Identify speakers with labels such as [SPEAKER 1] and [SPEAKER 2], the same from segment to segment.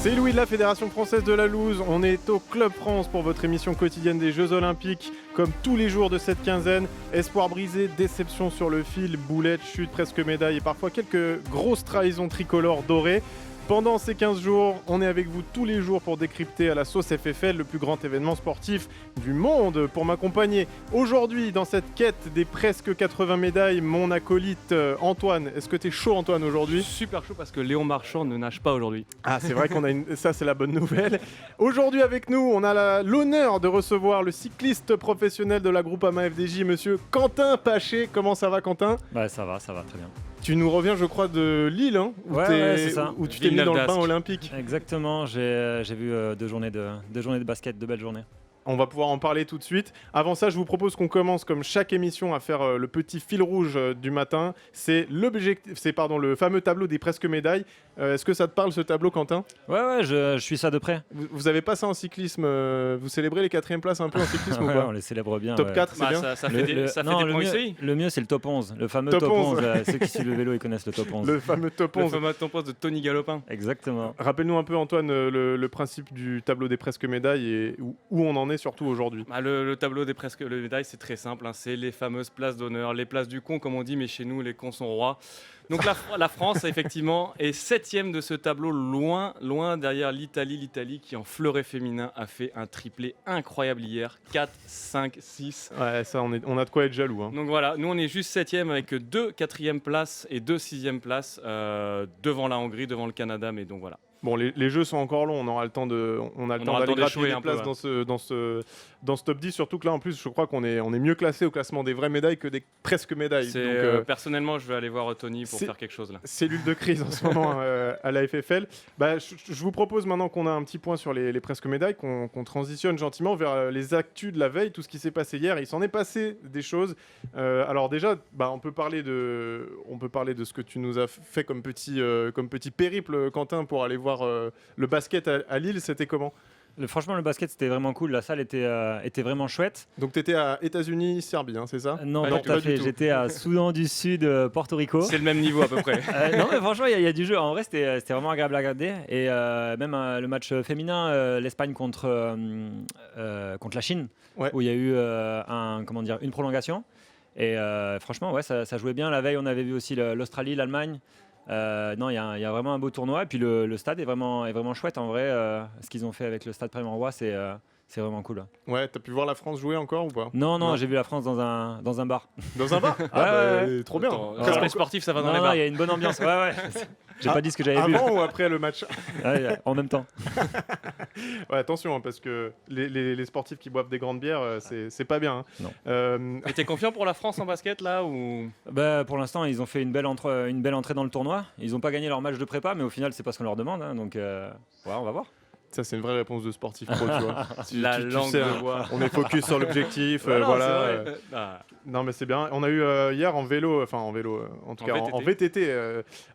[SPEAKER 1] C'est Louis de la Fédération Française de la Loose, on est au Club France pour votre émission quotidienne des Jeux Olympiques, comme tous les jours de cette quinzaine. Espoir brisé, déception sur le fil, boulette, chute, presque médaille et parfois quelques grosses trahisons tricolores dorées. Pendant ces 15 jours, on est avec vous tous les jours pour décrypter à la sauce FFL le plus grand événement sportif du monde. Pour m'accompagner aujourd'hui dans cette quête des presque 80 médailles, mon acolyte Antoine. Est-ce que t'es chaud Antoine aujourd'hui ?
[SPEAKER 2] Super chaud parce que Léon Marchand ne nage pas aujourd'hui.
[SPEAKER 1] Ah c'est vrai qu'on a ça c'est la bonne nouvelle. Aujourd'hui avec nous, on a l'honneur de recevoir le cycliste professionnel de la Groupama FDJ, monsieur Quentin Paché. Comment ça va Quentin ?
[SPEAKER 3] Bah ça va très bien.
[SPEAKER 1] Tu nous reviens, je crois, de Lille, hein,
[SPEAKER 3] c'est ça.
[SPEAKER 1] Où tu t'es mis dans le bain olympique.
[SPEAKER 3] Exactement, j'ai vu deux journées de basket, deux belles journées.
[SPEAKER 1] On va pouvoir en parler tout de suite. Avant ça, je vous propose qu'on commence, comme chaque émission, à faire le petit fil rouge du matin. C'est le fameux tableau des presque médailles. Est-ce que ça te parle, ce tableau, Quentin ?
[SPEAKER 3] Ouais, je suis ça de près.
[SPEAKER 1] Vous avez pas ça en cyclisme vous célébrez les 4e places un peu en cyclisme ou
[SPEAKER 3] Ouais,
[SPEAKER 1] pas ?
[SPEAKER 3] on les célèbre bien.
[SPEAKER 1] Top
[SPEAKER 3] ouais.
[SPEAKER 1] 4, c'est bien.
[SPEAKER 2] Ça fait des points UCI.
[SPEAKER 3] Le mieux, c'est le top 11. Le fameux
[SPEAKER 1] Top
[SPEAKER 3] top 11.
[SPEAKER 1] 11.
[SPEAKER 3] Ceux qui suivent le vélo, ils connaissent le top 11.
[SPEAKER 1] Le fameux top 11.
[SPEAKER 2] Le fameux top 11 de Tony Galopin.
[SPEAKER 3] Exactement.
[SPEAKER 1] Rappelle-nous un peu, Antoine, le principe du tableau des presque médailles et où on en est surtout aujourd'hui.
[SPEAKER 2] Le tableau des presque médailles, c'est très simple. C'est les fameuses places d'honneur, les places du con, comme on dit, mais chez nous, les cons sont rois. Donc la France, effectivement, est 7e de ce tableau, loin derrière l'Italie. L'Italie qui, en fleuret féminin, a fait un triplé incroyable hier. 4, 5, 6.
[SPEAKER 1] Ouais, ça, on a de quoi être jaloux. Hein.
[SPEAKER 2] Donc voilà, nous, on est juste 7e avec 2 4e places et 2 6e places devant la Hongrie, devant le Canada. Mais donc voilà.
[SPEAKER 1] Bon, les jeux sont encore longs, on aura le temps d'aller gratter des places dans ce top 10, surtout que là en plus je crois qu'on est mieux classé au classement des vraies médailles que des presque médailles.
[SPEAKER 2] Personnellement, je vais aller voir Tony pour faire quelque chose là.
[SPEAKER 1] Cellule de crise en ce moment à la FFL. Je vous propose maintenant qu'on a un petit point sur les presque médailles, qu'on transitionne gentiment vers les actus de la veille, tout ce qui s'est passé hier. Il s'en est passé des choses. Alors déjà, on peut parler de ce que tu nous as fait comme petit périple, Quentin, pour aller voir le basket à Lille. C'était comment ?
[SPEAKER 3] Franchement, le basket, c'était vraiment cool. La salle était vraiment chouette.
[SPEAKER 1] Donc, tu étais à États-Unis, Serbie, hein, c'est ça ?
[SPEAKER 3] Non, pas tout à fait. J'étais à Soudan du Sud, Porto Rico.
[SPEAKER 2] C'est le même niveau à peu près.
[SPEAKER 3] Non, mais franchement, il y a du jeu. En vrai, c'était vraiment agréable à regarder. Et même le match féminin, l'Espagne contre la Chine, ouais. Où il y a eu une prolongation. Et franchement, ouais, ça jouait bien. La veille, on avait vu aussi l'Australie, l'Allemagne. Non, il y a vraiment un beau tournoi et puis le stade est vraiment chouette en vrai. Ce qu'ils ont fait avec le stade Prément-Roy, c'est vraiment cool.
[SPEAKER 1] Ouais, t'as pu voir la France jouer encore ou pas ?
[SPEAKER 3] Non, j'ai vu la France dans un bar.
[SPEAKER 1] Dans un bar ? Ouais. Trop bien.
[SPEAKER 2] Respect sportif, ça va dans les bars.
[SPEAKER 3] Il y a une bonne ambiance. Ouais. J'ai pas dit ce que j'avais vu.
[SPEAKER 1] Avant ou après le match ?
[SPEAKER 3] En même temps.
[SPEAKER 1] Ouais, attention, hein, parce que les sportifs qui boivent des grandes bières, c'est pas bien. Hein.
[SPEAKER 3] Non.
[SPEAKER 2] Et t'es confiant pour la France en basket là ou...
[SPEAKER 3] Pour l'instant, ils ont fait une belle entrée dans le tournoi. Ils n'ont pas gagné leur match de prépa, mais au final, c'est pas ce qu'on leur demande. Hein, donc, on va voir.
[SPEAKER 1] Ça, c'est une vraie réponse de sportif pro, tu vois.
[SPEAKER 2] La langue de bois.
[SPEAKER 1] On est focus sur l'objectif. Non, mais c'est bien. On a eu hier en vélo, en tout cas en VTT,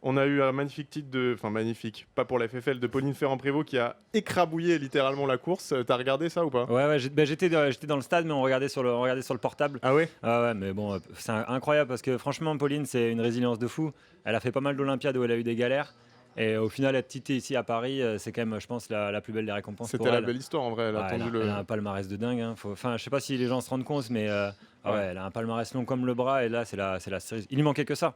[SPEAKER 1] on a eu un magnifique titre magnifique, pas pour la FFL, de Pauline Ferrand-Prévot qui a écrabouillé littéralement la course. T'as regardé ça ou pas ?
[SPEAKER 3] Ouais, j'étais dans le stade, mais on regardait sur le portable.
[SPEAKER 1] Ah ouais ?
[SPEAKER 3] Ouais, mais bon, c'est incroyable parce que franchement, Pauline, c'est une résilience de fou. Elle a fait pas mal d'Olympiades où elle a eu des galères. Et au final, être titée ici à Paris, c'est quand même, je pense, la plus belle des récompenses.
[SPEAKER 1] C'était la belle histoire en vrai. Elle
[SPEAKER 3] a un palmarès de dingue. Hein. Je sais pas si les gens se rendent compte, mais elle a un palmarès long comme le bras. Et là, c'est la série. Il lui manquait que ça.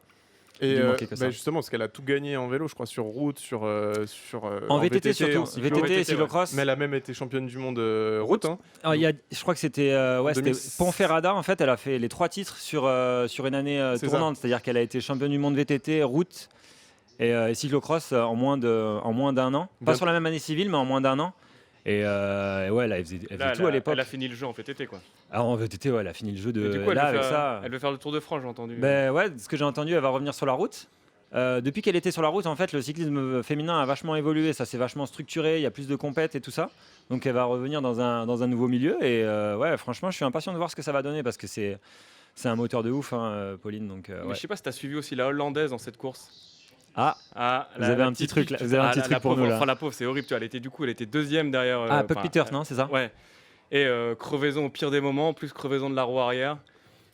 [SPEAKER 1] Et justement, parce qu'elle a tout gagné en vélo, je crois, sur route,
[SPEAKER 3] en VTT surtout. VTT, cyclocross.
[SPEAKER 1] Mais elle a même été championne du monde route. Hein.
[SPEAKER 3] Alors, je crois que c'était Ponferrada. En fait, elle a fait les 3 titres sur une année tournante. C'est-à-dire qu'elle a été championne du monde VTT, route. Et cyclocross en moins d'un an. Pas sur la même année civile, mais en moins d'un an. Et ouais, elle faisait tout à l'époque.
[SPEAKER 2] Elle a fini le jeu en VTT, quoi.
[SPEAKER 3] Alors en VTT, ouais, elle a fini le jeu de.
[SPEAKER 2] Du coup,
[SPEAKER 3] avec ça.
[SPEAKER 2] Elle veut faire le Tour de France, j'ai entendu.
[SPEAKER 3] Ouais, ce que j'ai entendu, elle va revenir sur la route. Depuis qu'elle était sur la route, en fait, le cyclisme féminin a vachement évolué. Ça s'est vachement structuré. Il y a plus de compètes et tout ça. Donc elle va revenir dans un nouveau milieu. Et ouais, franchement, je suis impatient de voir ce que ça va donner parce que c'est un moteur de ouf, hein, Pauline. Donc,
[SPEAKER 2] mais je sais pas si tu as suivi aussi la Hollandaise dans cette course.
[SPEAKER 3] Vous avez un petit truc pour nous là.
[SPEAKER 2] La pauvre, c'est horrible. Elle était deuxième derrière.
[SPEAKER 3] Puck Peters, non, c'est ça ?
[SPEAKER 2] Ouais. Et crevaison au pire des moments, en plus crevaison de la roue arrière.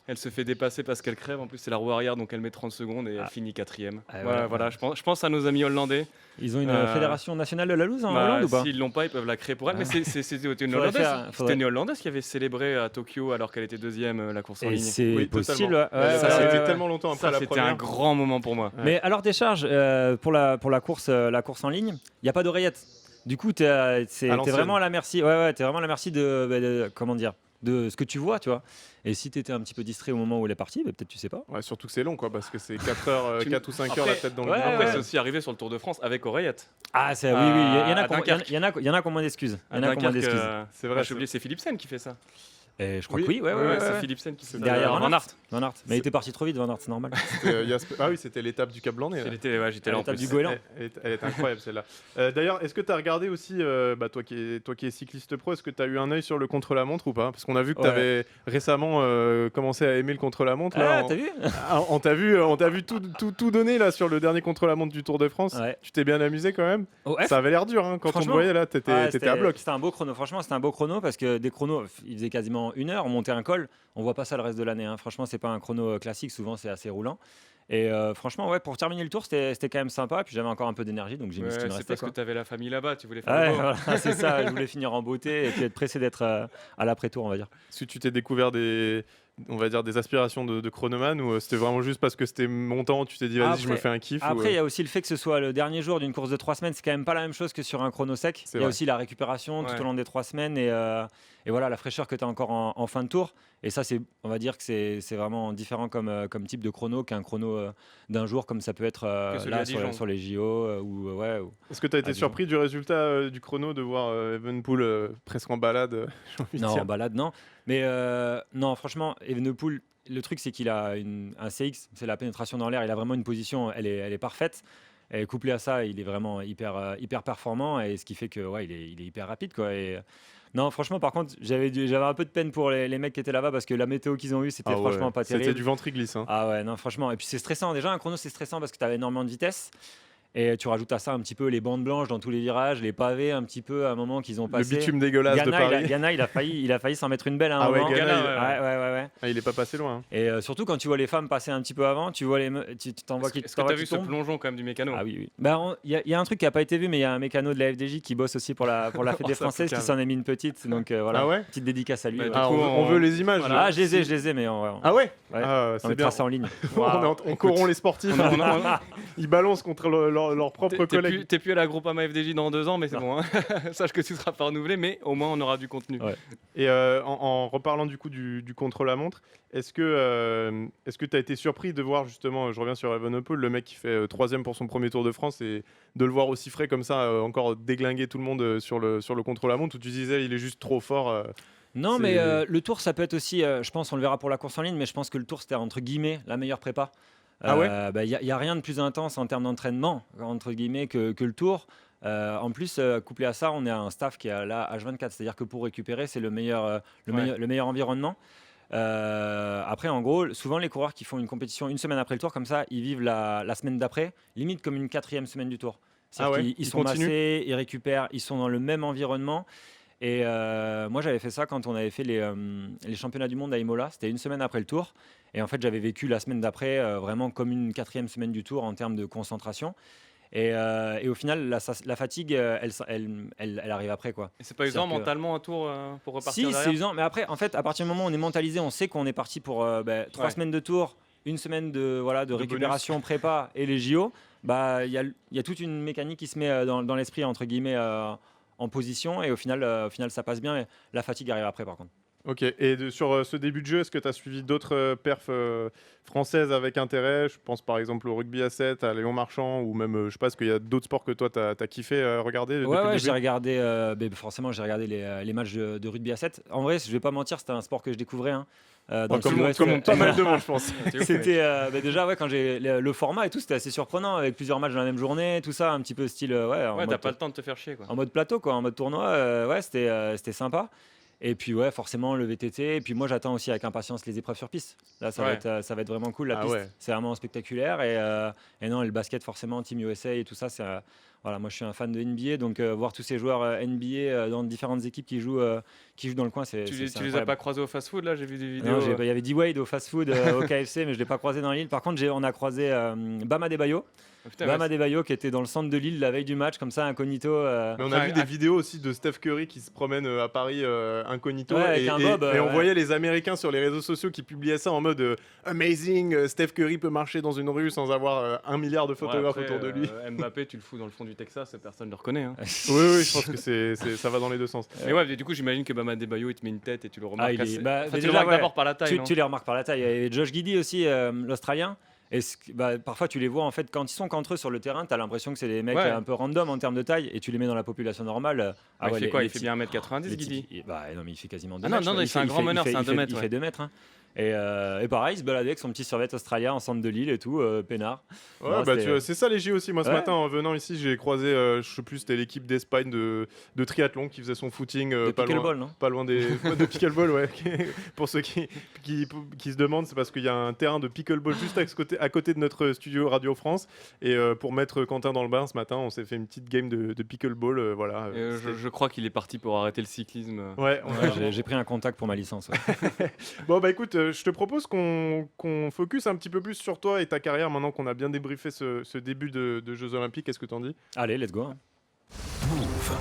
[SPEAKER 2] Elle se fait dépasser parce qu'elle crève. En plus, c'est la roue arrière, donc elle met 30 secondes et elle finit 4e. Voilà, je pense à nos amis hollandais.
[SPEAKER 3] Ils ont une fédération nationale de la loose en Hollande ou pas?
[SPEAKER 2] S'ils l'ont pas, ils peuvent la créer pour elle. Mais c'était une Hollandaise. C'était une Hollandaise qui avait célébré à Tokyo alors qu'elle était 2e la course en ligne.
[SPEAKER 3] C'est possible.
[SPEAKER 1] Ça, c'était tellement longtemps après la première.
[SPEAKER 2] C'était un grand moment pour moi.
[SPEAKER 3] Mais alors décharge pour la course en ligne, il y a pas d'oreillette. Du coup, t'es vraiment à la merci. T'es vraiment à la merci de comment dire, de ce que tu vois, tu vois. Et si tu étais un petit peu distrait au moment où elle est partie, peut-être tu sais pas.
[SPEAKER 1] Ouais, surtout que c'est long, quoi, parce que c'est 4 heures, 4 ou 5 heures la tête dans le
[SPEAKER 2] vide. Après, c'est aussi arrivé sur le Tour de France avec oreillette.
[SPEAKER 3] Ah, oui, il y en a qui ont moins d'excuses.
[SPEAKER 1] C'est vrai.
[SPEAKER 2] J'ai oublié, c'est Philipsen qui fait ça.
[SPEAKER 3] Et je crois que oui,
[SPEAKER 2] c'est Philipsen qui fait ça.
[SPEAKER 3] Derrière Van Aert. Mais il était parti trop vite, Van Aert, c'est normal.
[SPEAKER 1] Ah oui, c'était l'étape du Cap Blanc-Nez.
[SPEAKER 2] J'étais là en plus.
[SPEAKER 3] Du Goéland.
[SPEAKER 1] Elle est incroyable celle-là. D'ailleurs, est-ce que tu as regardé aussi, toi qui es cycliste pro, est-ce que tu as eu un œil sur le contre-la-montre ou pas? Parce qu'on a vu que tu avais récemment commencé à aimer le contre-la-montre.
[SPEAKER 3] T'as vu?
[SPEAKER 1] On t'a vu tout donner là sur le dernier contre-la-montre du Tour de France.
[SPEAKER 3] Ouais.
[SPEAKER 1] Tu t'es bien amusé quand même? Ça avait l'air dur quand on te voyait là, t'étais à bloc.
[SPEAKER 3] C'était un beau chrono. Franchement, c'était un beau chrono parce que des chronos, il faisait quasiment 1 heure, on montait un col, on voit pas ça le reste de l'année. Franchement, c'est pas un chrono classique, souvent c'est assez roulant. Et franchement, pour terminer le tour, c'était quand même sympa. Et puis j'avais encore un peu d'énergie, donc j'ai mis ce qui me restait.
[SPEAKER 2] C'est parce que tu avais la famille là-bas, tu voulais faire
[SPEAKER 3] voilà, c'est ça, je voulais finir en beauté et puis être pressé d'être à l'après-tour, on va dire.
[SPEAKER 1] Est-ce que tu t'es découvert des aspirations de chronomane ou c'était vraiment juste parce que c'était montant, tu t'es dit vas-y, je me fais un kiff?
[SPEAKER 3] Après, il y a aussi le fait que ce soit le dernier jour d'une course de 3 semaines, c'est quand même pas la même chose que sur un chrono sec. Il y a aussi la récupération tout au long des 3 semaines et voilà la fraîcheur que tu as encore en fin de tour. Et ça, on va dire que c'est vraiment différent comme type de chrono qu'un chrono d'un jour, comme ça peut être là sur les JO.
[SPEAKER 1] Est-ce que tu as été surpris du résultat du chrono, de voir Evenepoel presque en balade?
[SPEAKER 3] Non, en balade, non. Mais non, franchement, Evenepoel, le truc, c'est qu'il a un CX, c'est la pénétration dans l'air. Il a vraiment une position, elle est parfaite. Et couplé à ça, il est vraiment hyper performant. Et ce qui fait que il est hyper rapide, quoi. Et, non, franchement, par contre, j'avais un peu de peine pour les mecs qui étaient là-bas parce que la météo qu'ils ont eue, c'était franchement pas terrible.
[SPEAKER 1] C'était du ventre-glisse.
[SPEAKER 3] Ah ouais, non, franchement. Et puis c'est stressant. Déjà, un chrono, c'est stressant parce que tu avais énormément de vitesse. Et tu rajoutes à ça un petit peu les bandes blanches dans tous les virages, les pavés un petit peu à un moment qu'ils ont passé.
[SPEAKER 1] Le bitume dégueulasse de Paris.
[SPEAKER 3] Ganna, il a failli s'en mettre une belle à un moment.
[SPEAKER 1] Ouais. Ah, il est pas passé loin.
[SPEAKER 3] Et surtout quand tu vois les femmes passer un petit peu avant, tu vois tu t'en vois qui tombent.
[SPEAKER 2] Est-ce que tu as vu ce plongeon quand même du mécano?
[SPEAKER 3] Ah oui. Il y a un truc qui a pas été vu, mais il y a un mécano de la FDJ qui bosse aussi pour la Fédé française qui s'en a mis une petite. Donc voilà, petite dédicace à lui.
[SPEAKER 1] On veut les images.
[SPEAKER 3] Ah, je les ai, mais
[SPEAKER 1] ah ouais.
[SPEAKER 3] On mettra ça en ligne.
[SPEAKER 1] On corrompt les sportifs. Ils balancent contre leur propre collègue.
[SPEAKER 2] T'es plus à la Groupama FDJ dans 2 ans, mais c'est bon. Sache que tu seras pas renouvelé, mais au moins on aura du contenu.
[SPEAKER 1] Et en reparlant du coup du contre-la-montre, est-ce que tu as été surpris de voir justement, je reviens sur Evenepoel, le mec qui fait 3e pour son premier Tour de France, et de le voir aussi frais comme ça, encore déglinguer tout le monde sur le contre-la-montre, où tu disais il est juste trop fort?
[SPEAKER 3] Non, mais le Tour, ça peut être aussi, je pense, on le verra pour la course en ligne, mais je pense que le Tour, c'était entre guillemets la meilleure prépa. Y a rien de plus intense en termes d'entraînement, entre guillemets, que le Tour. En plus, couplé à ça, on est un staff qui est là H24, c'est-à-dire que pour récupérer, c'est le meilleur environnement. Après, en gros, souvent les coureurs qui font une compétition une semaine après le Tour, comme ça, ils vivent la semaine d'après, limite comme une 4e semaine du Tour. Ils sont massés, ils récupèrent, ils sont dans le même environnement. Et moi, j'avais fait ça quand on avait fait les championnats du monde à Imola. C'était une semaine après le Tour. Et en fait, j'avais vécu la semaine d'après vraiment comme une 4e semaine du Tour en termes de concentration. Et au final, la fatigue, elle arrive après, quoi.
[SPEAKER 2] Et c'est pas usant mentalement un tour pour repartir derrière?
[SPEAKER 3] Si, c'est usant. Mais après, en fait, à partir du moment où on est mentalisé, on sait qu'on est parti pour 3 semaines de tour, une semaine de récupération, bonus, prépa et les JO. Il y a toute une mécanique qui se met dans l'esprit, entre guillemets, en position. Et au final, ça passe bien. Mais la fatigue arrive après, par contre.
[SPEAKER 1] Ok, et sur ce début de jeu, est-ce que tu as suivi d'autres perfs françaises avec intérêt? Je pense par exemple au rugby à 7, à Léon Marchand, ou même, je sais pas, est-ce qu'il y a d'autres sports que toi tu as kiffé regarder?
[SPEAKER 3] Ouais, j'ai regardé, forcément j'ai regardé les matchs de rugby à 7. En vrai, je vais pas mentir, c'était un sport que je découvrais.
[SPEAKER 1] Comme pas mal de monde, je pense.
[SPEAKER 3] C'était déjà, quand j'ai le format et tout, c'était assez surprenant, avec plusieurs matchs dans la même journée, tout ça, un petit peu style.
[SPEAKER 2] T'as pas le temps de te faire chier, quoi.
[SPEAKER 3] En mode plateau, quoi, en mode tournoi, c'était sympa. Et puis forcément le VTT. Et puis moi j'attends aussi avec impatience les épreuves sur piste. Là ça va être vraiment cool. La piste, c'est vraiment spectaculaire. Et non, le basket forcément, Team USA et tout ça, Voilà, moi je suis un fan de NBA, donc voir tous ces joueurs NBA dans différentes équipes qui jouent dans le coin, c'est
[SPEAKER 2] Tu les as
[SPEAKER 3] incroyable.
[SPEAKER 2] pas croisés au fast-food là? J'ai vu des vidéos.
[SPEAKER 3] Non, il y avait D-Wade au fast-food, au KFC, mais je l'ai pas croisé dans l'île. Par contre, on a croisé Bam Adebayo. Bam Adebayo qui était dans le centre de l'île la veille du match, comme ça, incognito.
[SPEAKER 1] Mais on a vu des vidéos aussi de Steph Curry qui se promène à Paris incognito.
[SPEAKER 3] Ouais,
[SPEAKER 1] et on voyait les Américains sur les réseaux sociaux qui publiaient ça en mode amazing, Steph Curry peut marcher dans une rue sans avoir 1 milliard de photographes autour de lui.
[SPEAKER 2] Mbappé, tu le fous dans le fond du Texas, personne ne le reconnaît. Hein.
[SPEAKER 1] Oui, je pense que ça va dans les deux sens.
[SPEAKER 2] Mais ouais, du coup, j'imagine que Bam Adebayo, il te met une tête et tu le remarques.
[SPEAKER 3] Tu le
[SPEAKER 2] remarques d'abord par la taille.
[SPEAKER 3] Tu les remarques par la taille. Et Josh Giddey aussi, l'Australien. Et parfois tu les vois en fait quand ils sont qu'entre eux sur le terrain, tu as l'impression que c'est des mecs un peu random en termes de taille et tu les mets dans la population normale.
[SPEAKER 2] Il fait quoi? Il fait bien 1m90 Giddey?
[SPEAKER 3] Non, mais il fait quasiment 2
[SPEAKER 2] mètres.
[SPEAKER 3] Non,
[SPEAKER 2] c'est un grand meneur, c'est un 2 mètres.
[SPEAKER 3] Il fait 2 mètres. Hein. Et pareil, il se baladait avec son petit survêt australien en centre de l'île et tout, peinard.
[SPEAKER 1] Ouais, c'est ça les J aussi. Moi ce matin en venant ici, j'ai croisé, je sais plus, c'était l'équipe d'Espagne de triathlon qui faisait son footing pas loin des de pickleball, ouais. Pour ceux qui se demandent, c'est parce qu'il y a un terrain de pickleball juste à côté de notre studio Radio France. Et pour mettre Quentin dans le bain ce matin, on s'est fait une petite game de pickleball, voilà.
[SPEAKER 2] Je crois qu'il est parti pour arrêter le cyclisme.
[SPEAKER 3] Ouais, j'ai pris un contact pour ma licence. Ouais.
[SPEAKER 1] Bon bah écoute, je te propose qu'on focus un petit peu plus sur toi et ta carrière maintenant qu'on a bien débriefé ce début de Jeux Olympiques. Qu'est-ce que t'en dis?
[SPEAKER 3] Allez, let's go.
[SPEAKER 4] Move.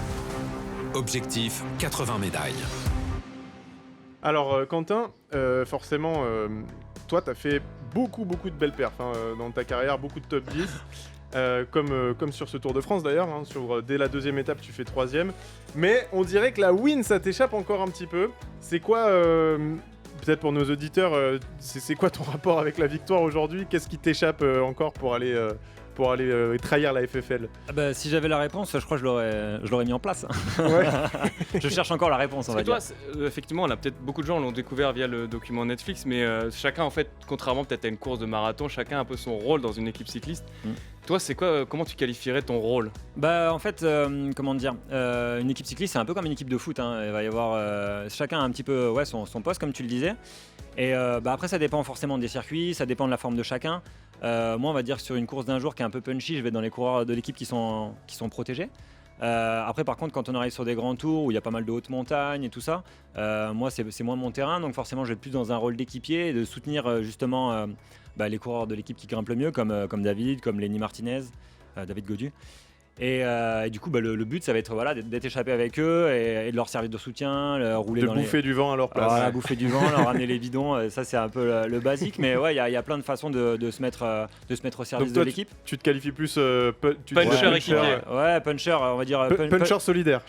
[SPEAKER 4] Objectif 80 médailles.
[SPEAKER 1] Alors Quentin, forcément, toi t'as fait beaucoup de belles perfs dans ta carrière, beaucoup de top 10. Comme sur ce Tour de France d'ailleurs, hein, dès la deuxième étape tu fais 3e. Mais on dirait que la win ça t'échappe encore un petit peu. C'est quoi, peut-être pour nos auditeurs, c'est quoi ton rapport avec la victoire aujourd'hui? Qu'est-ce qui t'échappe encore pour aller trahir la FFL?
[SPEAKER 3] Si j'avais la réponse, je crois que je l'aurais mis en place.
[SPEAKER 1] Ouais.
[SPEAKER 3] Je cherche encore la réponse, on va dire.
[SPEAKER 2] Effectivement, beaucoup de gens l'ont découvert via le document Netflix, mais chacun, en fait, contrairement peut-être à une course de marathon, chacun a un peu son rôle dans une équipe cycliste. Toi, c'est quoi? Comment tu qualifierais ton rôle?
[SPEAKER 3] En fait, comment dire, une équipe cycliste, c'est un peu comme une équipe de foot. Hein. Il va y avoir chacun a un petit peu son poste, comme tu le disais. Et après, ça dépend forcément des circuits, ça dépend de la forme de chacun. Moi, on va dire que sur une course d'un jour qui est un peu punchy, je vais dans les coureurs de l'équipe qui sont protégés. Après, par contre, quand on arrive sur des grands tours où il y a pas mal de hautes montagnes et tout ça, moi, c'est moins mon terrain. Donc forcément, je vais être plus dans un rôle d'équipier et de soutenir justement les coureurs de l'équipe qui grimpent le mieux, comme David, comme Lenny Martinez, David Gaudu. Et du coup, le but, ça va être d'être échappé avec eux et de leur servir de soutien, rouler
[SPEAKER 1] de bouffer du vent à leur place.
[SPEAKER 3] Bouffer du vent, leur ramener les bidons, ça c'est un peu le basique. Mais ouais, il y a plein de façons de se mettre au service de l'équipe.
[SPEAKER 1] Tu te qualifies plus
[SPEAKER 2] puncher équipier.
[SPEAKER 3] Ouais, puncher, on va dire.
[SPEAKER 1] Puncher solidaire.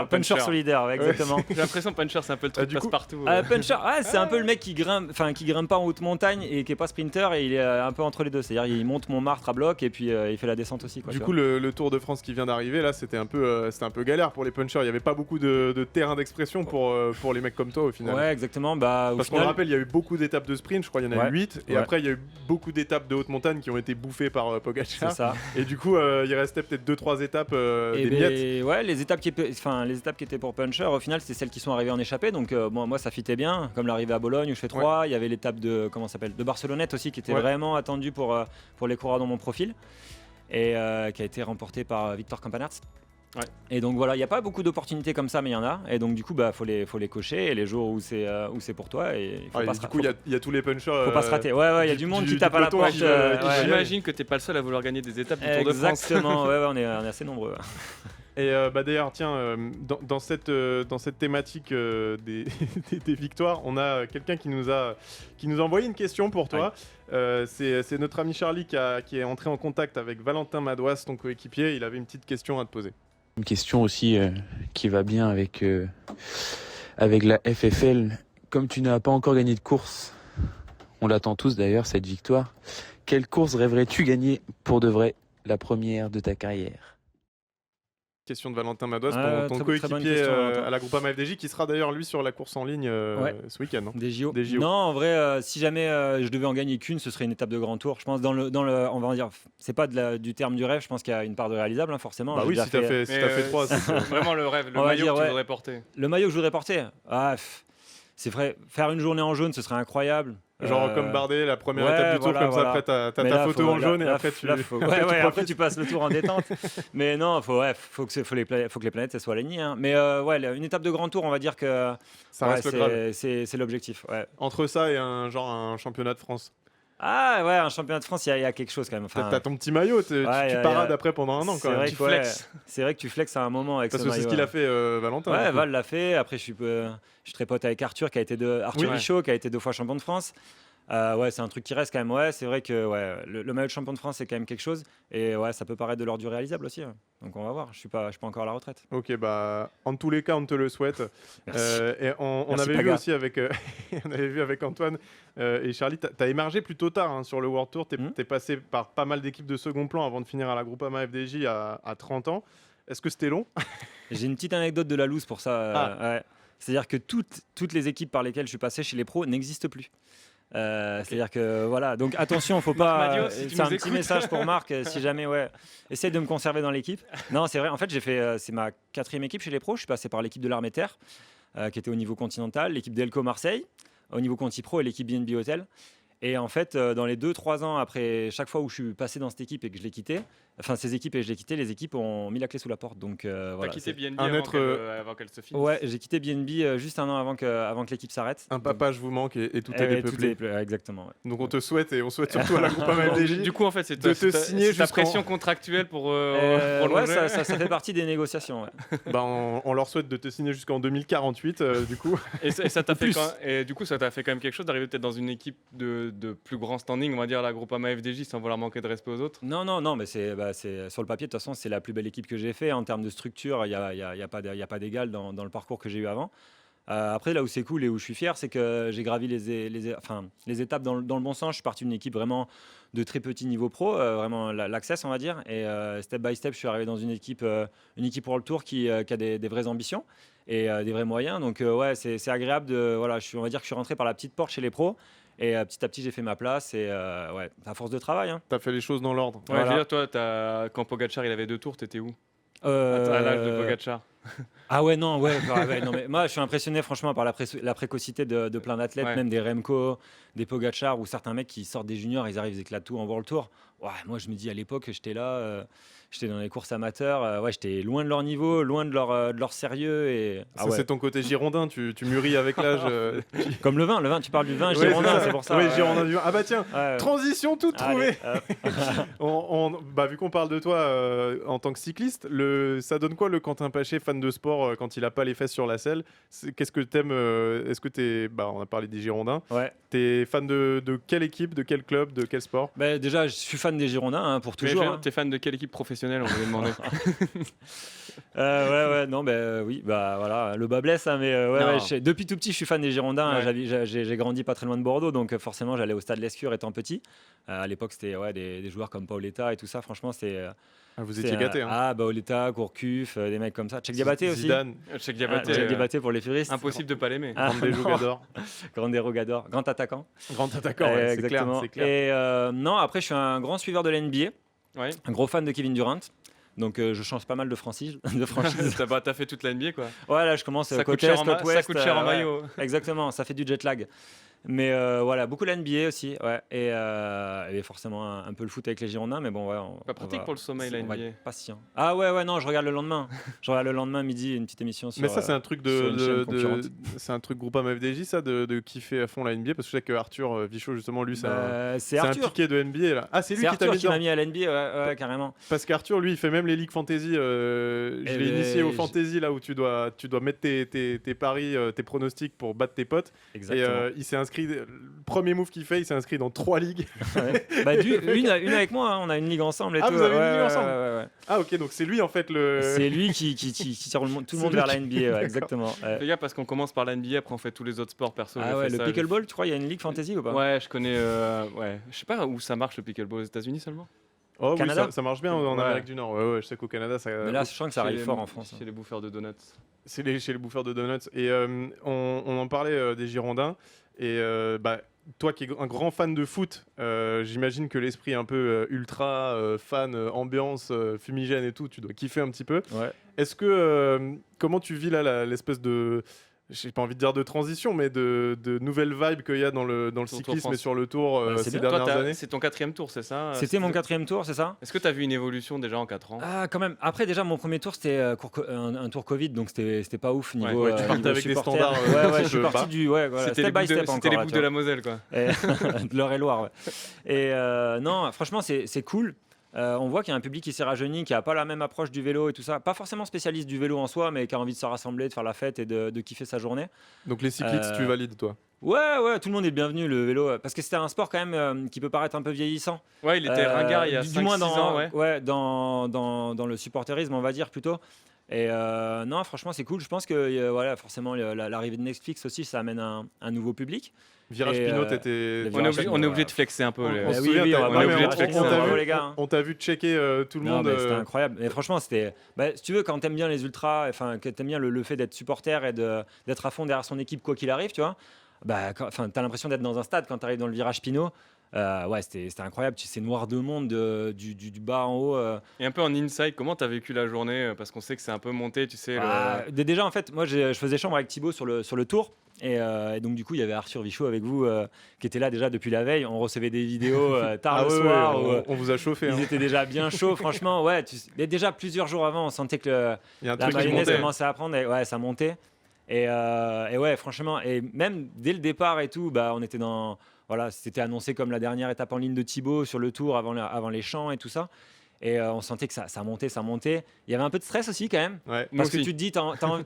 [SPEAKER 3] Puncher solidaire, ouais, exactement.
[SPEAKER 2] J'ai l'impression que puncher, c'est un peu le truc qui passe partout.
[SPEAKER 3] Puncher, c'est un peu le mec qui grimpe pas en haute montagne et qui est pas sprinter et il est un peu entre les deux. C'est-à-dire il monte Montmartre à bloc et puis il fait la descente aussi.
[SPEAKER 1] Du coup, le Tour de France qui vient d'arriver là, c'était un peu galère pour les punchers. Il y avait pas beaucoup de terrain d'expression pour les mecs comme toi au final.
[SPEAKER 3] Ouais, exactement.
[SPEAKER 1] Parce qu'on le rappelle, il y a eu beaucoup d'étapes de sprint. Je crois il y en a eu 8 et après il y a eu beaucoup d'étapes de haute montagne qui ont été bouffées par Pogacar.
[SPEAKER 3] C'est ça.
[SPEAKER 1] Et du coup, il restait peut-être 2-3 étapes des miettes.
[SPEAKER 3] Ouais, les étapes qui étaient pour puncher, au final, c'est celles qui sont arrivées en échappée. Donc moi, ça fitait bien. Comme l'arrivée à Bologne où je fais 3. Ouais. Il y avait l'étape de Barcelonnette aussi qui était vraiment attendue pour les coureurs dans mon profil. Et qui a été remporté par Victor Campenaerts. Ouais. Et donc voilà, il n'y a pas beaucoup d'opportunités comme ça, mais il y en a. Et donc du coup, faut les cocher. Et les jours où c'est pour toi, et faut pas
[SPEAKER 1] du coup, il y a tous les punchers.
[SPEAKER 3] Faut pas se rater. Ouais, il y a du monde qui tape à la porte.
[SPEAKER 2] J'imagine que t'es pas le seul à vouloir gagner des étapes du Tour de France.
[SPEAKER 3] Exactement. on est assez nombreux.
[SPEAKER 1] Et d'ailleurs, tiens, dans cette thématique des victoires, on a quelqu'un qui nous a envoyé une question pour toi. Ouais. C'est notre ami Charlie qui est entré en contact avec Valentin Madouas, ton coéquipier. Il avait une petite question à te poser.
[SPEAKER 5] Une question aussi qui va bien avec la FFL. Comme tu n'as pas encore gagné de course, on l'attend tous d'ailleurs, cette victoire. Quelle course rêverais-tu gagner pour de vrai, la première de ta carrière ?
[SPEAKER 1] Question de Valentin Madouas, ton coéquipier à la Groupama FDJ, qui sera d'ailleurs lui sur la course en ligne ce week-end. Hein.
[SPEAKER 3] Des JO. Non, en vrai, si jamais je devais en gagner qu'une, ce serait une étape de grand tour. Je pense on va dire, c'est pas du terme du rêve. Je pense qu'il y a une part de réalisable, hein, forcément.
[SPEAKER 1] Bah oui, si t'as fait 3, c'est
[SPEAKER 2] vraiment le rêve, le maillot que tu voudrais porter.
[SPEAKER 3] Le maillot que je voudrais porter. C'est vrai, faire une journée en jaune, ce serait incroyable.
[SPEAKER 1] Genre comme Bardet, la première étape du tour, comme ça, après t'as ta photo en jaune et après tu...
[SPEAKER 3] après tu passes le tour en détente. Mais non, faut que les planètes soient alignées. Hein. Mais une étape de grand tour, on va dire que
[SPEAKER 1] ça reste le Graal.
[SPEAKER 3] C'est l'objectif. Ouais.
[SPEAKER 1] Entre ça et un championnat de France.
[SPEAKER 3] Ah ouais, un championnat de France, il y a quelque chose quand même.
[SPEAKER 1] Enfin, t'as ton petit maillot, tu parades après pendant un an quand même.
[SPEAKER 3] C'est vrai que tu flexes à un moment avec
[SPEAKER 1] parce
[SPEAKER 3] ce maillot.
[SPEAKER 1] Parce que c'est ce qu'il a fait Valentin.
[SPEAKER 3] Ouais, Val l'a fait. Après, je suis très pote avec Arthur, Richaud, qui a été 2 fois champion de France. C'est un truc qui reste quand même. Ouais, c'est vrai que le maillot de champion de France, c'est quand même quelque chose. Et ça peut paraître de l'ordre du réalisable aussi. Donc on va voir. Je suis pas encore à la retraite.
[SPEAKER 1] Ok, bah en tous les cas, on te le souhaite. Et on avait vu aussi avec, on avait vu avec Antoine et Charlie. T'as émergé plutôt tard sur le World Tour. T'es passé par pas mal d'équipes de second plan avant de finir à la Groupama FDJ à 30 ans. Est-ce que c'était long?
[SPEAKER 3] J'ai une petite anecdote de la loose pour ça. C'est-à-dire que toutes les équipes par lesquelles je suis passé chez les pros n'existent plus. C'est-à-dire que voilà, donc attention, faut pas. C'est un petit message pour Marc, si jamais, essaye de me conserver dans l'équipe. Non, c'est vrai, en fait, c'est ma 4e équipe chez les pros. Je suis passé par l'équipe de l'Armée Terre, qui était au niveau continental, l'équipe d'Elco Marseille, au niveau Conti Pro et l'équipe BNB Hotel. Et en fait, dans les 2-3 ans après chaque fois où je suis passé dans cette équipe et que je l'ai quitté, ces équipes et je l'ai quitté, les équipes ont mis la clé sous la porte. Donc
[SPEAKER 2] T'as quitté BNB avant qu'elle se finisse.
[SPEAKER 3] Ouais, j'ai quitté BNB juste un an avant que l'équipe s'arrête.
[SPEAKER 1] Un papa, je vous manque et tout est dépeuplé.
[SPEAKER 3] Exactement. Ouais.
[SPEAKER 1] Donc on te souhaite et on souhaite surtout à la Groupama FDJ.
[SPEAKER 2] Du coup, en fait, c'est
[SPEAKER 1] de te signer
[SPEAKER 2] ta pression contractuelle pour
[SPEAKER 3] ça fait partie des négociations. Ouais.
[SPEAKER 1] On leur souhaite de te signer jusqu'en 2048, du coup.
[SPEAKER 2] Et ça t'a fait ça t'a fait quand même quelque chose d'arriver peut-être dans une équipe de plus grand standing, on va dire la Groupama FDJ, sans vouloir manquer de respect aux autres.
[SPEAKER 3] Non, mais c'est sur le papier, de toute façon, c'est la plus belle équipe que j'ai fait en termes de structure. Il y a pas d'égal dans le parcours que j'ai eu avant. Après, là où c'est cool et où je suis fier, c'est que j'ai gravi les étapes dans le bon sens. Je suis parti d'une équipe vraiment de très petit niveau pro, vraiment l'access, on va dire. Et step by step, je suis arrivé dans une équipe pour le tour qui a des vraies ambitions et des vrais moyens. Donc c'est agréable on va dire que je suis rentré par la petite porte chez les pros. Et petit à petit, j'ai fait ma place et à force de travail. Hein.
[SPEAKER 1] T'as fait les choses dans l'ordre.
[SPEAKER 2] Ouais, je veux dire, toi, quand Pogacar il avait 2 tours, t'étais où à l'âge de Pogacar?
[SPEAKER 3] Ah ouais, non, non, mais moi, je suis impressionné franchement par la précocité de plein d'athlètes, même des Remco, des Pogacar ou certains mecs qui sortent des juniors, ils arrivent, ils éclatent tout en World Tour. Ouais, moi, je me dis à l'époque, j'étais là, j'étais dans les courses amateurs, j'étais loin de leur niveau, loin de leur sérieux. Et...
[SPEAKER 1] C'est ton côté girondin, tu mûris avec l'âge.
[SPEAKER 3] Comme le vin, tu parles du vin girondin, c'est pour ça.
[SPEAKER 1] Oui, girondin du vin. Ah bah tiens, transition toute trouvée. Vu qu'on parle de toi en tant que cycliste, ça donne quoi le Quentin Paché, fan de sport, quand il a pas les fesses sur la selle? Qu'est-ce que t'aimes? Est-ce que t'es... on a parlé des Girondins.
[SPEAKER 3] Ouais.
[SPEAKER 1] T'es fan de quelle équipe, de quel club, de quel sport?
[SPEAKER 3] Déjà, je suis fan des Girondins pour toujours.
[SPEAKER 2] T'es fan de quelle équipe professionnelle, on voulait demander.
[SPEAKER 3] Oui, voilà, le bas blesse, hein, mais depuis tout petit, je suis fan des Girondins. Ouais. J'ai grandi pas très loin de Bordeaux, donc forcément, j'allais au stade Lescure étant petit. À l'époque, c'était des joueurs comme Paoletta et tout ça. Franchement, c'était...
[SPEAKER 1] vous étiez gâtés.
[SPEAKER 3] Paoletta, Gourcuff, des mecs comme ça. Cheikh Diabaté aussi.
[SPEAKER 2] Zidane. Cheikh
[SPEAKER 3] Diabaté pour les furistes.
[SPEAKER 2] Impossible de pas l'aimer.
[SPEAKER 3] Grand dérogador. Grand attaquant.
[SPEAKER 1] C'est clair.
[SPEAKER 3] Et après, je suis un grand suiveur de l'NBA. Ouais. Un gros fan de Kevin Durant. Donc je change pas mal de franchise.
[SPEAKER 2] T'as fait toute la NBA, quoi.
[SPEAKER 3] Ouais, là je commence
[SPEAKER 2] ça coûte cher en maillot.
[SPEAKER 3] Exactement, ça fait du jet lag. Mais beaucoup la NBA aussi, et forcément un peu le foot avec les Girondins, mais bon,
[SPEAKER 2] pas pratique pour le sommeil, la NBA.
[SPEAKER 3] Patient. Ah ouais, non, je regarde le lendemain. Midi, une petite émission sur.
[SPEAKER 1] Mais ça, c'est un truc c'est un truc Groupama FDJ, ça, de kiffer à fond la NBA, parce que je sais que Arthur Vichot, justement, lui, c'est un piqué de NBA là. Ah, c'est lui
[SPEAKER 3] qui m'a mis à la NBA, ouais, carrément.
[SPEAKER 1] Parce qu'Arthur, lui, il fait même les ligues fantasy. Je l'ai initié au fantasy là où tu dois mettre tes paris, tes pronostics pour battre tes potes.
[SPEAKER 3] Exactement.
[SPEAKER 1] Et il s'est inscrit. Le premier move qu'il fait, il s'est inscrit dans 3 ligues.
[SPEAKER 3] Une avec moi, hein, on a une ligue ensemble.
[SPEAKER 1] Vous avez une ligue ensemble. Ouais. Ah ok, donc c'est lui en fait
[SPEAKER 3] C'est lui qui tire tout le monde vers la NBA, exactement.
[SPEAKER 2] Fais gaffe parce qu'on commence par la NBA, après on fait tous les autres sports perso.
[SPEAKER 3] Le pickleball, tu crois, il y a une ligue fantasy ou pas?
[SPEAKER 2] Ouais, je connais. Je sais pas où ça marche le pickleball, aux États-Unis seulement.
[SPEAKER 1] Oh Canada, oui, ça marche bien en Amérique du Nord. Ouais, je sais qu'au Canada, ça.
[SPEAKER 3] Mais là, je sens que ça arrive fort en France.
[SPEAKER 2] Chez les bouffeurs de donuts.
[SPEAKER 1] Chez les bouffeurs de donuts. Et on en parlait des Girondins. Et toi qui es un grand fan de foot, j'imagine que l'esprit un peu ultra fan, ambiance, fumigène et tout, tu dois kiffer un petit peu.
[SPEAKER 3] Ouais.
[SPEAKER 1] Est-ce que comment tu vis là l'espèce de j'ai pas envie de dire de transition, mais de nouvelles vibes qu'il y a dans le cyclisme et sur le tour ces dernières années.
[SPEAKER 2] C'est ton 4e tour, c'est ça?
[SPEAKER 3] C'était mon 4e tour, c'est ça?
[SPEAKER 2] Est-ce que tu as vu une évolution déjà en 4 ans?
[SPEAKER 3] Ah, quand même. Après, déjà, mon premier tour, c'était un tour Covid, donc c'était pas ouf niveau.
[SPEAKER 1] Tu partais avec des standards.
[SPEAKER 3] Je suis parti du. Ouais, voilà,
[SPEAKER 2] c'était les boucles de la Moselle, quoi.
[SPEAKER 3] De l'Eure-et-Loire, ouais. Et non, franchement, c'est cool. On voit qu'il y a un public qui s'est rajeuni, qui n'a pas la même approche du vélo et tout ça. Pas forcément spécialiste du vélo en soi, mais qui a envie de se rassembler, de faire la fête et de kiffer sa journée.
[SPEAKER 1] Donc les cyclistes, tu valides, toi?
[SPEAKER 3] Ouais, tout le monde est bienvenu, le vélo. Parce que c'était un sport quand même qui peut paraître un peu vieillissant.
[SPEAKER 2] Ouais, il était ringard il y a 5-6 ans.
[SPEAKER 3] Ouais, dans le supporterisme, on va dire plutôt. Et non, franchement, c'est cool. Je pense que voilà, forcément, l'arrivée de Netflix aussi, ça amène un nouveau public.
[SPEAKER 1] Virage Pinot,
[SPEAKER 2] on est obligé de flexer un peu.
[SPEAKER 1] On se souvient,
[SPEAKER 3] on est obligé de
[SPEAKER 1] flexer. On t'a vu checker tout le monde.
[SPEAKER 3] C'était incroyable. Mais franchement, c'était. Si tu veux, quand t'aimes bien les ultras, enfin, que t'aimes bien le fait d'être supporter et d'être à fond derrière son équipe, quoi qu'il arrive, tu vois, t'as l'impression d'être dans un stade quand t'arrives dans le virage Pinot. Ouais, c'était incroyable. C'est noir de monde du bas en haut.
[SPEAKER 2] Et un peu en inside, comment t'as vécu la journée? Parce qu'on sait que c'est un peu monté, tu sais.
[SPEAKER 3] Déjà, en fait, moi, je faisais chambre avec Thibaut sur le tour. Et donc, du coup, il y avait Arthur Vichot avec vous qui était là déjà depuis la veille. On recevait des vidéos tard le soir.
[SPEAKER 1] On vous a chauffé.
[SPEAKER 3] Ils étaient déjà bien chauds, franchement. Ouais, mais déjà, plusieurs jours avant, on sentait que la mayonnaise commençait à prendre. Et, ouais, ça montait. Et ouais, franchement, et même dès le départ et tout, on était dans. Voilà, c'était annoncé comme la dernière étape en ligne de Thibaut sur le tour avant les champs et tout ça. Et on sentait que ça montait. Il y avait un peu de stress aussi quand même.
[SPEAKER 1] Ouais,
[SPEAKER 3] parce que tu te dis, t'as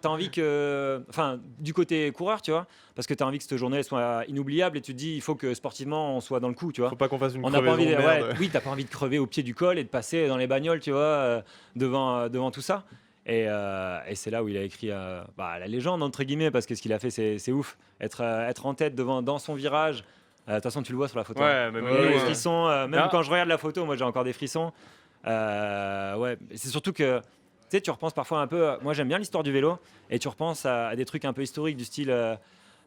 [SPEAKER 3] envie que. Enfin, du côté coureur, tu vois. Parce que t'as envie que cette journée soit inoubliable et tu te dis, il faut que sportivement on soit dans le coup, tu vois.
[SPEAKER 1] Faut pas qu'on fasse une
[SPEAKER 3] crevaison. Oui, t'as pas envie de crever au pied du col et de passer dans les bagnoles, tu vois, devant tout ça. Et c'est là où il a écrit la légende, entre guillemets, parce que ce qu'il a fait, c'est ouf. Être en tête dans son virage. De toute façon, tu le vois sur la photo.
[SPEAKER 2] Ouais, même
[SPEAKER 3] les frissons. Même quand je regarde la photo, moi j'ai encore des frissons. Ouais, c'est surtout que tu repenses parfois un peu. Moi, j'aime bien l'histoire du vélo, et tu repenses à des trucs un peu historiques du style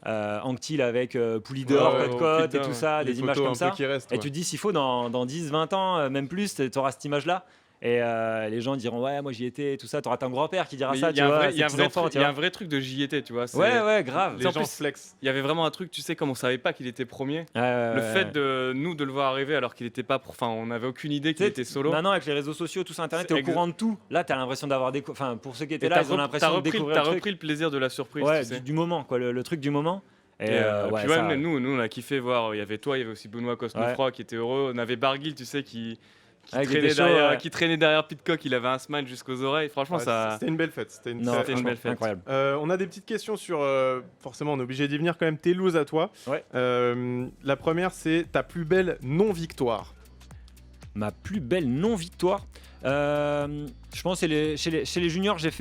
[SPEAKER 3] Anquetil avec Poulidor, Côte-Côte et tout ça, des images comme ça. Et tu te dis, s'il faut, dans 10-20 ans, même plus, tu auras cette image-là. Et les gens diront, ouais, moi j'y étais, tout ça. Tu auras ton grand-père qui dira ça, tu vois. Il y a
[SPEAKER 2] un vrai truc de j'y étais, tu vois.
[SPEAKER 3] Ouais, grave.
[SPEAKER 2] Les gens flex. Il y avait vraiment un truc, tu sais, comme on savait pas qu'il était premier. Le fait de le voir arriver alors qu'il était pas. Enfin, on n'avait aucune idée qu'il était solo.
[SPEAKER 3] Maintenant, avec les réseaux sociaux, tout ça, Internet, t'es au courant de tout. Là, t'as l'impression d'avoir des. Enfin, pour ceux qui étaient là, ils ont l'impression de découvrir.
[SPEAKER 2] T'as repris le plaisir de la surprise.
[SPEAKER 3] Ouais, du moment, quoi, le truc du moment.
[SPEAKER 2] Et puis ouais, nous, on a kiffé voir. Il y avait toi, il y avait aussi Benoît Cosnefroy qui était heureux. On avait Barguil, tu sais, qui traînait derrière Pitcock, il avait un smile jusqu'aux oreilles. Franchement,
[SPEAKER 1] c'était une belle fête. C'était une
[SPEAKER 2] belle fête.
[SPEAKER 1] Incroyable. On a des petites questions sur. Forcément, on est obligé d'y venir quand même. Tes looses à toi.
[SPEAKER 3] Ouais.
[SPEAKER 1] La première, c'est ta plus belle non-victoire.
[SPEAKER 3] Ma plus belle non-victoire. Je pense que chez les juniors, j'ai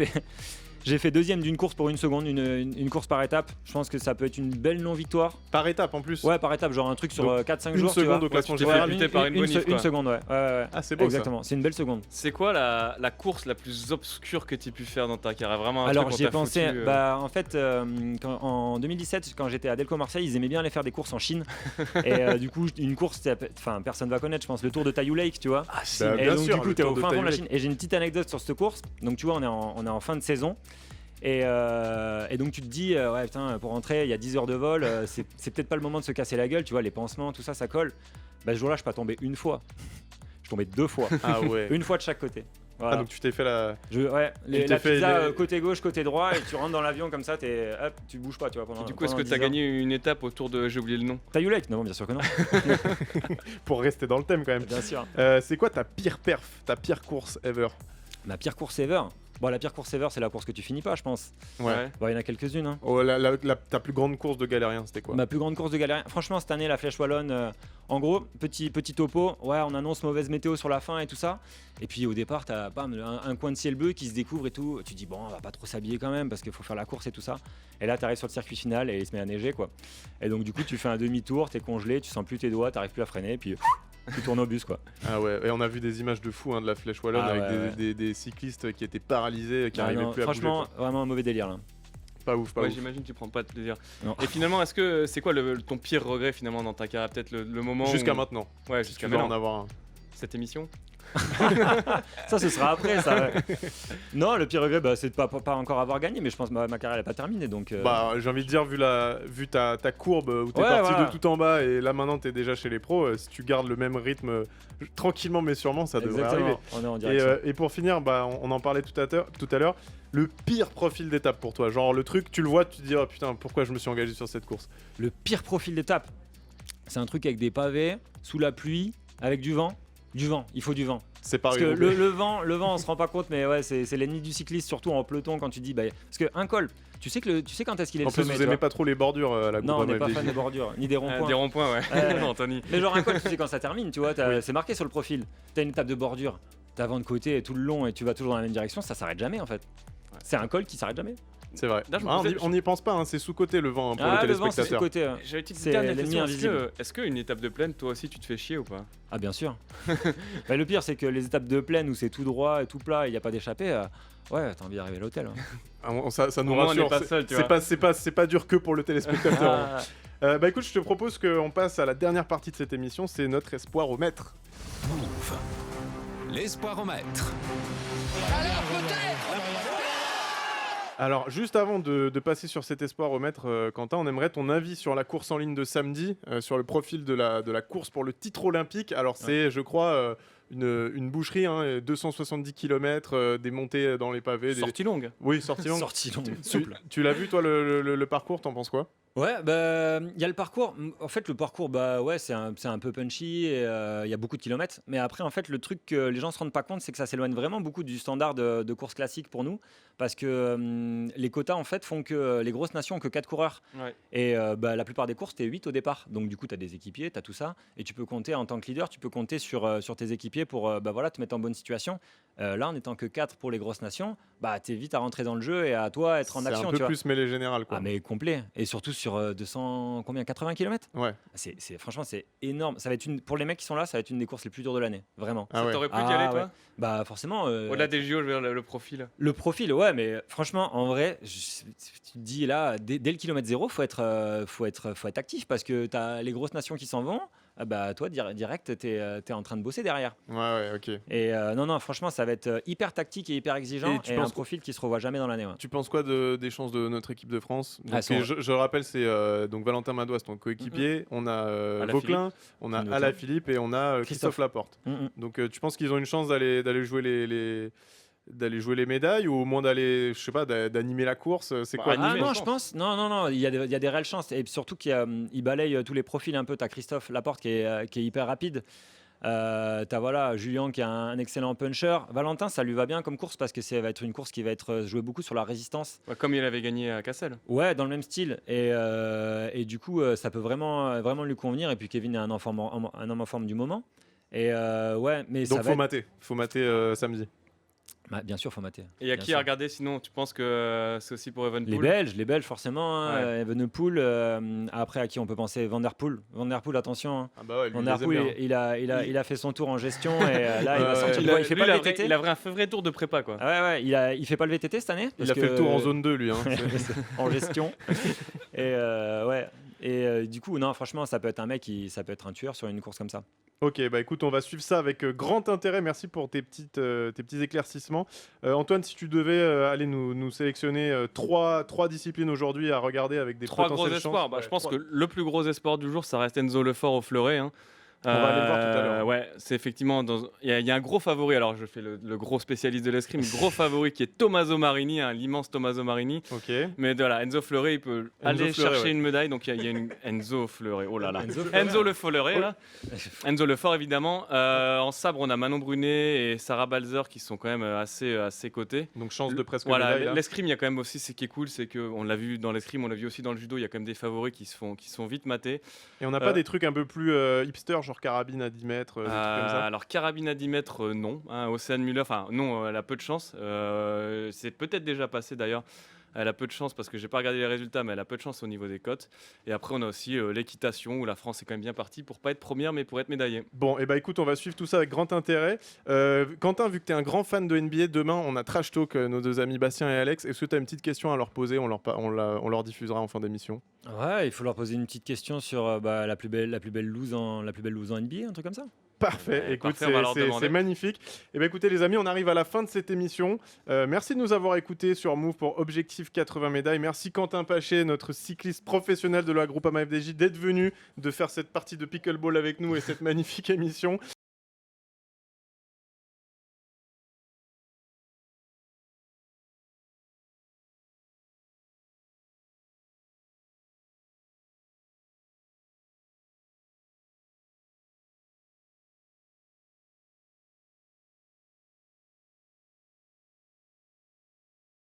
[SPEAKER 3] fait deuxième d'une course pour une seconde, une course par étape. Je pense que ça peut être une belle non-victoire.
[SPEAKER 1] Par étape en plus?
[SPEAKER 3] Ouais, par étape, genre un truc sur 4-5 jours.
[SPEAKER 1] Une seconde au classement général.
[SPEAKER 3] Une seconde, ouais.
[SPEAKER 1] Ah, c'est beau.
[SPEAKER 3] Exactement, c'est une belle seconde.
[SPEAKER 2] C'est quoi la course la plus obscure que tu aies pu faire dans ta carrière? Vraiment un
[SPEAKER 3] Alors
[SPEAKER 2] truc
[SPEAKER 3] j'y ai pensé, en fait, en 2017, quand j'étais à Delco Marseille, ils aimaient bien aller faire des courses en Chine. Et du coup, une course, personne va connaître, je pense, le Tour de Taiyou Lake, tu vois.
[SPEAKER 1] Ah, si,
[SPEAKER 3] et
[SPEAKER 1] bien
[SPEAKER 3] donc,
[SPEAKER 1] sûr,
[SPEAKER 3] du coup, t'es au fin fond de la Chine. Et j'ai une petite anecdote sur cette course. Donc, tu vois, on est en fin de saison. Et donc tu te dis ouais putain, pour rentrer il y a 10 heures de vol, c'est peut-être pas le moment de se casser la gueule, tu vois, les pansements, tout ça, ça colle. Ce jour-là, je suis pas tombé une fois, je suis tombé 2 fois.
[SPEAKER 1] Ah ouais.
[SPEAKER 3] Une fois de chaque côté. Voilà.
[SPEAKER 1] Ah donc tu t'es fait la.
[SPEAKER 3] La pizza côté gauche, côté droit, et tu rentres dans l'avion comme ça, tu bouges pas, tu vois.
[SPEAKER 2] Du coup, est-ce que tu as gagné une étape autour de, j'ai oublié le nom?
[SPEAKER 3] Taiyou Lake? Non, bien sûr que non.
[SPEAKER 1] Pour rester dans le thème quand même.
[SPEAKER 3] Bien sûr.
[SPEAKER 1] C'est quoi ta pire perf, ta pire course ever?
[SPEAKER 3] Ma pire course ever? Bon, la pire course ever, c'est la course que tu finis pas, je pense.
[SPEAKER 1] Ouais.
[SPEAKER 3] Bon, il y en a quelques-unes. Hein.
[SPEAKER 1] Oh, ta plus grande course de galérien, c'était quoi?
[SPEAKER 3] Ma plus grande course de galérien, franchement, cette année, la Flèche Wallonne, en gros, petit topo, ouais, on annonce mauvaise météo sur la fin et tout ça. Et puis au départ, t'as un coin de ciel bleu qui se découvre et tout. Tu dis, bon, on va pas trop s'habiller quand même parce qu'il faut faire la course et tout ça. Et là, t'arrives sur le circuit final et il se met à neiger, quoi. Et donc, du coup, tu fais un demi-tour, t'es congelé, tu sens plus tes doigts, t'arrives plus à freiner, et puis tu tournes au bus, quoi.
[SPEAKER 1] Ah ouais, et on a vu des images de fou de la Flèche Wallonne avec des cyclistes qui étaient paralysés, qui n'arrivaient plus à bouger.
[SPEAKER 3] Franchement, vraiment un mauvais délire là.
[SPEAKER 1] Pas ouf.
[SPEAKER 2] J'imagine que tu prends pas de plaisir.
[SPEAKER 3] Non.
[SPEAKER 2] Et finalement, c'est quoi ton pire regret finalement dans ta carrière? Peut-être le moment
[SPEAKER 1] jusqu'à maintenant.
[SPEAKER 2] Ouais, jusqu'à maintenant.
[SPEAKER 1] En avoir un.
[SPEAKER 2] Cette émission?
[SPEAKER 3] Ça, ce sera après. Ça, ouais. Non, le pire regret, c'est de pas encore avoir gagné, mais je pense que ma carrière n'est pas terminée. Donc,
[SPEAKER 1] j'ai envie de dire, vu ta courbe où t'es
[SPEAKER 3] Ouais,
[SPEAKER 1] parti
[SPEAKER 3] voilà.
[SPEAKER 1] de tout en bas et là maintenant t'es déjà chez les pros, si tu gardes le même rythme tranquillement mais sûrement, ça devrait
[SPEAKER 3] exactement,
[SPEAKER 1] arriver.
[SPEAKER 3] on est en direction.
[SPEAKER 1] Et pour finir, on en parlait tout à l'heure, le pire profil d'étape pour toi, genre le truc, tu le vois, tu te dis oh putain, pourquoi je me suis engagé sur cette course.
[SPEAKER 3] Le pire profil d'étape, c'est un truc avec des pavés, sous la pluie, avec du vent. Il faut du vent.
[SPEAKER 1] C'est
[SPEAKER 3] Parce
[SPEAKER 1] pareil.
[SPEAKER 3] que le vent, on se rend pas compte, mais ouais, c'est l'ennemi du cycliste, surtout en peloton quand tu dis. Parce qu'un col, tu sais quand est-ce qu'il est
[SPEAKER 1] En
[SPEAKER 3] le
[SPEAKER 1] plus,
[SPEAKER 3] sommet.
[SPEAKER 1] vous aimez pas trop les bordures à la
[SPEAKER 3] Non, on n'est pas
[SPEAKER 1] FDJ.
[SPEAKER 3] fan des bordures, ni des ronds-points.
[SPEAKER 2] Des ronds-points, ouais. Anthony.
[SPEAKER 3] Mais genre un col, tu sais quand ça termine, tu vois, c'est marqué sur le profil. T'as une étape de bordure, t'as vent de côté et tout le long et tu vas toujours dans la même direction, ça s'arrête jamais en fait. C'est un col qui s'arrête jamais.
[SPEAKER 1] C'est vrai.
[SPEAKER 2] Là, je me posais-
[SPEAKER 1] On n'y pense pas, c'est sous-côté le vent pour le
[SPEAKER 3] Le vent, c'est
[SPEAKER 1] téléspectateur.
[SPEAKER 3] sous-côté.
[SPEAKER 2] J'avais une petite
[SPEAKER 3] C'est
[SPEAKER 2] dernière
[SPEAKER 3] l'ennemi
[SPEAKER 2] question.
[SPEAKER 3] invisible.
[SPEAKER 2] Est-ce qu'une étape de plaine, toi aussi, tu te fais chier ou pas?
[SPEAKER 3] Ah bien sûr. Le pire c'est que les étapes de plaine où c'est tout droit et tout plat, il n'y a pas d'échappée. Ouais, t'as envie d'arriver à l'hôtel. Hein.
[SPEAKER 1] Ça nous
[SPEAKER 2] Au moins, on
[SPEAKER 1] rassure.
[SPEAKER 2] n'est pas seul, tu vois.
[SPEAKER 1] C'est pas dur que pour le téléspectateur.
[SPEAKER 3] Ah,
[SPEAKER 1] Écoute, je te propose qu'on passe à la dernière partie de cette émission, c'est notre espoir au mètre.
[SPEAKER 4] Move. L'espoiromètre.
[SPEAKER 1] Alors, juste avant de passer sur cet espoir au mètre, Quentin, on aimerait ton avis sur la course en ligne de samedi, sur le profil de la course pour le titre olympique. Alors, c'est, je crois, une boucherie, 270 km, des montées dans les pavés.
[SPEAKER 2] Sortie longue.
[SPEAKER 1] Oui, sortie longue.
[SPEAKER 3] sortie longue.
[SPEAKER 1] Tu l'as vu, toi, le parcours, t'en penses quoi?
[SPEAKER 3] Ouais, il y a le parcours. En fait, le parcours, c'est un peu punchy et il y a beaucoup de kilomètres. Mais après, en fait, le truc que les gens se rendent pas compte, c'est que ça s'éloigne vraiment beaucoup du standard de course classique pour nous. Parce que les quotas, en fait, font que les grosses nations ont que 4 coureurs.
[SPEAKER 2] Ouais.
[SPEAKER 3] Et la plupart des courses, tu es 8 au départ. Donc, du coup, tu as des équipiers, tu as tout ça. Et tu peux compter, en tant que leader, tu peux compter sur tes équipiers pour te mettre en bonne situation. Là, en étant que 4 pour les grosses nations, tu es vite à rentrer dans le jeu et à toi être en action.
[SPEAKER 1] C'est un
[SPEAKER 3] tu
[SPEAKER 1] peu
[SPEAKER 3] vois.
[SPEAKER 1] plus mêlé général, quoi.
[SPEAKER 3] Ah, mais complet. Et surtout sur 80 km.
[SPEAKER 1] Ouais.
[SPEAKER 3] Franchement, c'est énorme. Ça va être pour les mecs qui sont là, ça va être une des courses les plus dures de l'année. Vraiment.
[SPEAKER 1] Ah ouais.
[SPEAKER 2] T'aurais pu y aller, toi?
[SPEAKER 3] Bah, forcément.
[SPEAKER 2] Au-delà des JO, je veux dire, le profil.
[SPEAKER 3] Le profil, ouais, mais franchement, en vrai, tu te dis là, dès le kilomètre zéro, faut être actif parce que tu as les grosses nations qui s'en vont. Toi, direct, tu es en train de bosser derrière.
[SPEAKER 1] Ouais, ok.
[SPEAKER 3] Et non, franchement, ça va être hyper tactique et hyper exigeant
[SPEAKER 1] Et
[SPEAKER 3] et un profil qui se revoit jamais dans l'année. Ouais.
[SPEAKER 1] Tu penses quoi des chances de notre équipe de France? Donc, je rappelle, c'est donc Valentin Madouas, ton coéquipier. On a Vauclin, on a Alaphilippe et on a Christophe Laporte. Donc tu penses qu'ils ont une chance d'aller jouer d'aller jouer les médailles ou au moins d'aller, je sais pas, d'animer la course? C'est quoi?
[SPEAKER 3] Non, je pense. Non, il y a des réelles chances. Et surtout qu'il balaye tous les profils un peu. Tu as Christophe Laporte qui est hyper rapide. T'as Julien qui est un excellent puncher. Valentin, ça lui va bien comme course parce que ça va être une course qui va être jouée beaucoup sur la résistance.
[SPEAKER 2] Ouais, comme il avait gagné à Cassel.
[SPEAKER 3] Ouais, dans le même style. Et du coup, ça peut vraiment lui convenir. Et puis Kevin est un homme en forme du moment. Et mais
[SPEAKER 1] donc
[SPEAKER 3] ça
[SPEAKER 1] faut mater samedi.
[SPEAKER 3] Bien sûr, faut mater.
[SPEAKER 2] Et il y a qui à regarder sinon? Tu penses que c'est aussi pour Evenepoel?
[SPEAKER 3] Les Belges forcément.
[SPEAKER 2] Ouais.
[SPEAKER 3] Evenepoel. Après, à qui on peut penser? Van der Poel. Van der Poel, attention. Hein.
[SPEAKER 1] Ah bah ouais, lui,
[SPEAKER 3] Van der Poel, il a fait son tour en gestion et là, il va sortir. Il fait pas le VTT.
[SPEAKER 2] Il a un vrai tour de prépa, quoi.
[SPEAKER 3] Ouais, il fait pas le VTT cette année.
[SPEAKER 1] Il a fait le tour en zone 2, lui.
[SPEAKER 3] En gestion. Et du coup, non, franchement, ça peut être un mec ça peut être un tueur sur une course comme ça.
[SPEAKER 1] Ok, écoute, on va suivre ça avec grand intérêt. Merci pour tes petits éclaircissements. Antoine, si tu devais aller nous sélectionner trois disciplines aujourd'hui à regarder avec des
[SPEAKER 2] trois
[SPEAKER 1] potentielles
[SPEAKER 2] gros espoirs.
[SPEAKER 1] chances.
[SPEAKER 2] Je pense que le plus gros espoir du jour, ça reste Enzo Lefort au fleuret. Hein.
[SPEAKER 1] On va aller le voir tout à l'heure.
[SPEAKER 2] Ouais, c'est effectivement. Il y a un gros favori. Alors, je fais le gros spécialiste de l'escrime. Gros favori qui est Tommaso Marini, l'immense Tommaso Marini.
[SPEAKER 1] Ok.
[SPEAKER 2] Mais voilà, Enzo Fleuret, il peut aller chercher une médaille. Donc, il y a une Enzo Fleuret. Oh là là. Enzo Le Fleuret, là. Enzo Lefort, évidemment. En sabre, on a Manon Brunet et Sarah Balzer qui sont quand même assez à ses côtés.
[SPEAKER 1] Donc, chance de presque
[SPEAKER 2] voilà,
[SPEAKER 1] médaille.
[SPEAKER 2] L'escrime, il y a quand même aussi, ce qui est cool, c'est qu'on l'a vu dans l'escrime, on l'a vu aussi dans le judo. Il y a quand même des favoris qui sont vite matés.
[SPEAKER 1] Et on n'a pas des trucs un peu plus hipster, genre carabine à 10 mètres, des trucs comme ça?
[SPEAKER 2] Alors, carabine à 10 mètres, non. Océane Muller, non, elle a peu de chance. C'est peut-être déjà passé d'ailleurs. Elle a peu de chance parce que j'ai pas regardé les résultats, mais elle a peu de chance au niveau des cotes. Et après, on a aussi l'équitation où la France est quand même bien partie pour pas être première, mais pour être médaillée. Bon,
[SPEAKER 1] écoute, on va suivre tout ça avec grand intérêt. Quentin, vu que tu es un grand fan de NBA, demain, on a Trash Talk, nos deux amis Bastien et Alex. Est-ce que tu as une petite question à leur poser? On leur diffusera en fin d'émission.
[SPEAKER 3] Ouais, il faut leur poser une petite question sur la plus belle loose en NBA, un truc comme ça.
[SPEAKER 1] Parfait,
[SPEAKER 2] Ouais,
[SPEAKER 1] écoute,
[SPEAKER 2] parfait, on va leur demander.
[SPEAKER 1] c'est magnifique. Et bien écoutez les amis, on arrive à la fin de cette émission. Merci de nous avoir écoutés sur Move pour Objectif 80 médailles. Merci Quentin Paché, notre cycliste professionnel de la Groupama FDJ, d'être venu, de faire cette partie de pickleball avec nous et cette magnifique émission.